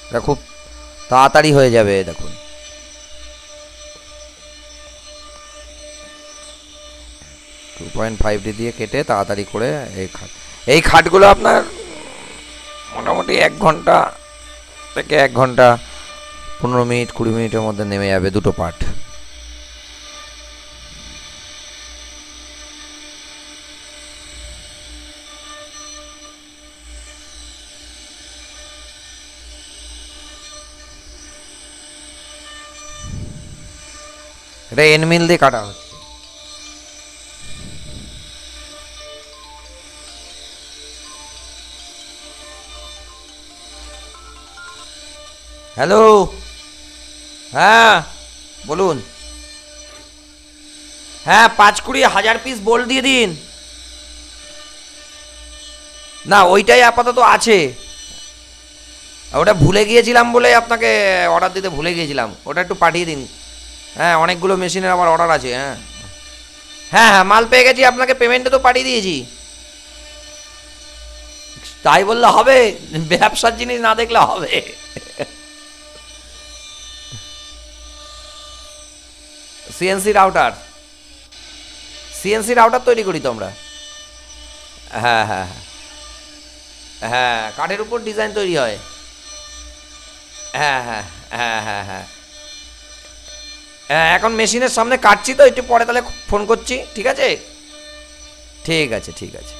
এটা খুব তাড়াতাড়ি হয়ে যাবে। দেখুন টু 2.5D দিয়ে কেটে তাড়াতাড়ি করে এই খাটগুলো আপনার মোটামুটি 1 ঘন্টা থেকে 1 ঘন্টা 15 মিনিট 20 মিনিটের মধ্যে নেমে যাবে দুটো পার্ট। এটা এন মিল দিয়ে কাটা হচ্ছে। হ্যালো, হ্যাঁ বলুন। হ্যাঁ 5-20 হাজার পিস বোল্ট দিয়ে দিন। না ওইটাই আপাতত আছে, ওটা ভুলে গিয়েছিলাম বলে আপনাকে অর্ডার দিতে ভুলে গিয়েছিলাম, ওটা একটু পাঠিয়ে দিন। হ্যাঁ অনেকগুলো মেশিনের আমার অর্ডার আছে। হ্যাঁ হ্যাঁ হ্যাঁ মাল পেয়ে গেছি, আপনাকে পেমেন্টে তো পাঠিয়ে দিয়েছি। তাই বললে হবে? ব্যবসার জিনিস না দেখলে হবে? সিএনসি রাউটার, সিএনসি রাউটার তৈরি করি তো আমরা। হ্যাঁ হ্যাঁ হ্যাঁ কাঠের উপর ডিজাইন তৈরি হয়। হ্যাঁ হ্যাঁ হ্যাঁ হ্যাঁ হ্যাঁ হ্যাঁ এখন মেশিনের সামনে কাটছি তো, একটু পরে তাহলে ফোন করছি। ঠিক আছে ঠিক আছে ঠিক আছে।